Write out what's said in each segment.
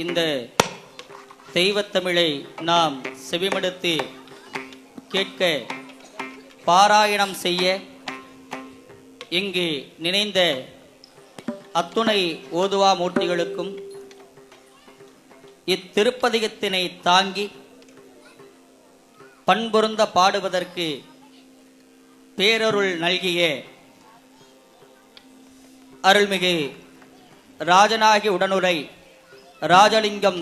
இந்த தெய்வத்தமிழை நாம் செவிமடுத்து கேட்க பாராயணம் செய்ய இங்கு நினைந்த அத்துணை ஓதுவா மூர்த்திகளுக்கும் இத்திருப்பதிகத்தினை தாங்கி பண்பொருந்த பாடுவதற்கு பேரருள் நல்கிய அருள்மிகு ராஜநாயகி உடனுரை ராஜலிங்கம்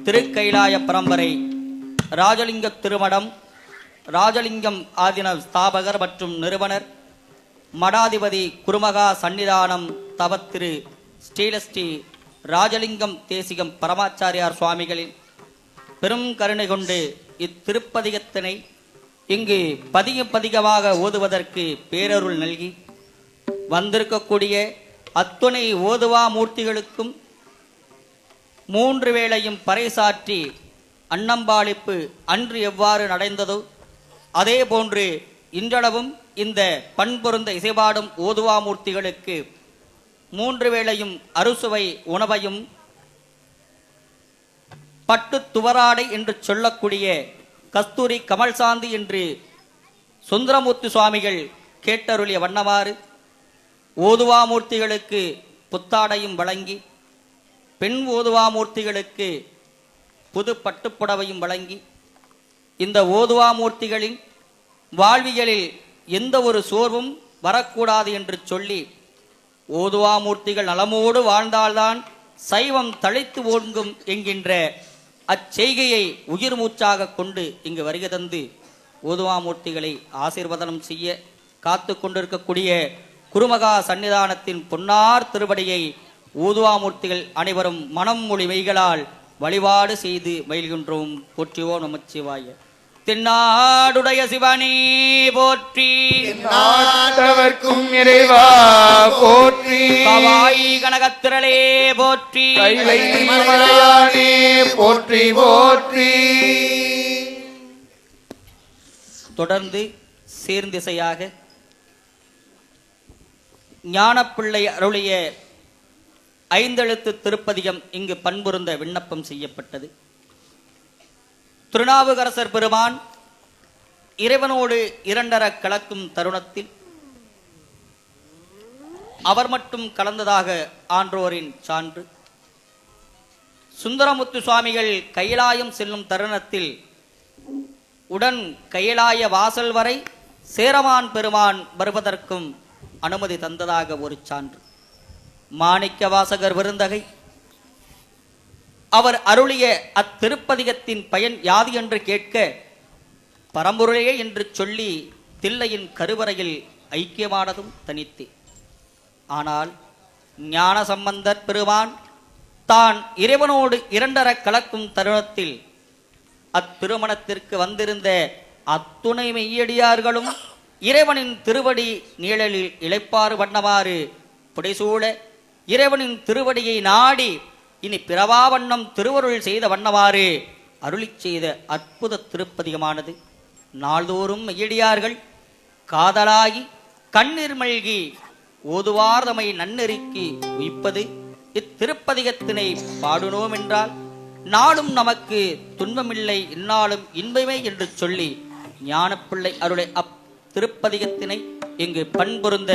திருக்கைலாய பரம்பரை ராஜலிங்க திருமடம் ராஜலிங்கம் ஆதீன ஸ்தாபகர் மற்றும் நிறுவனர் மடாதிபதி குருமகா சன்னிதானம் தவத்திரு ஸ்ரீலஸ்ரீ ராஜலிங்கம் தேசிகம் பரமாச்சாரியார் சுவாமிகளின் பெரும் கருணை கொண்டு இத்திருப்பதிகத்தினை இங்கு பதிகமாக ஓதுவதற்கு பேரருள் நல்கி வந்திருக்கக்கூடிய அத்துணை ஓதுவா மூர்த்திகளுக்கும் 3 வேளையும் பறைசாற்றி அன்னம்பாளிப்பு அன்று எவ்வாறு நடந்ததோ அதே போன்று இன்றளவும் இந்த பண்பொருந்த இசைபாடும் ஓதுவா மூர்த்திகளுக்கு 3 வேளையும் அறுசுவை உணவையும் பட்டு துவராடை என்று சொல்லக்கூடிய கஸ்தூரி கமல் சாந்தி என்று சுந்தரமூர்த்தி சுவாமிகள் கேட்டருளிய வண்ணமாறு ஓதுவா மூர்த்திகளுக்கு புத்தாடையும் வழங்கி பெண் ஓதுவா மூர்த்திகளுக்கு புது பட்டுப்புடவையும் வழங்கி இந்த ஓதுவா மூர்த்திகளின் வாழ்வியலில் எந்த ஒரு சோர்வும் வரக்கூடாது என்று சொல்லி ஓதுவா மூர்த்திகள் நலமோடு வாழ்ந்தால்தான் சைவம் தழைத்து ஓங்கும் என்கின்ற அச்செய்கையை உயிர் மூச்சாக கொண்டு இங்கு வருகை தந்து ஓதுவா மூர்த்திகளை ஆசீர்வாதனம் செய்ய காத்து கொண்டிருக்கக்கூடிய குருமகா சன்னிதானத்தின் பொன்னார் திருவடியை ஓதுவா மூர்த்திகள் அனைவரும் மனம் மொழி மெய்களால் வழிபாடு செய்து மகிழ்கின்றோம். போற்றிவோம் நமச்சிவாய. தென்னாடுடைய சிவனே போற்றி, நாட்டவர்க்கும் இறைவா போற்றி, கவாய் கனகத்திரளே போற்றி, கைலை மலையானே போற்றி போற்றி. தொடர்ந்து சேர்ந்திசையாக ஞானப்பிள்ளை அருளிய 5 எழுத்து திருப்பதிகம் இங்கு பண்பொருந்த விண்ணப்பம் செய்யப்பட்டது. திருநாவுக்கரசர் பெருமான் இறைவனோடு 2 கலக்கும் தருணத்தில் அவர் மட்டும் கலந்ததாக ஆன்றோரின் சான்று. சுந்தரமுத்து சுவாமிகள் கைலாயம் செல்லும் தருணத்தில் உடன் கைலாய வாசல் வரை சேரமான் பெருமான் வருவதற்கும் அனுமதி தந்ததாக ஒரு சான்று. மாணிக்க வாசகர் விருந்தகை அவர் அருளிய அத்திருப்பதிகத்தின் பயன் யாது என்று கேட்க பரம்பொருளையே என்று சொல்லி தில்லையின் கருவறையில் ஐக்கியமானதும் தனித்தே. ஆனால் ஞான சம்பந்தர் பெருமான் தான் இறைவனோடு 2 கலக்கும் தருணத்தில் அத்திருமணத்திற்கு வந்திருந்த அத்துணை மெய்யடியார்களும் இறைவனின் திருவடி நீழலில் இளைப்பாறு வண்ணமாறு புடைசூழ இறைவனின் திருவடியை நாடி இனி பிறவா வண்ணம் திருவருள் செய்த வண்ணமாறு அருளி செய்த அற்புத திருப்பதிகமானது. நாள்தோறும் மெய்யடியார்கள் காதலாகி கண்ணீர் மல்கி ஓதுவார்தமை நன்னெறிக்கு உயிப்பது இத்திருப்பதிகத்தினை பாடுனோம் என்றால் நாளும் நமக்கு துன்பமில்லை இந்நாளும் இன்பமே என்று சொல்லி ஞானப்பிள்ளை அருளை திருப்பதிகத்தினை இங்கு பண்பொருந்த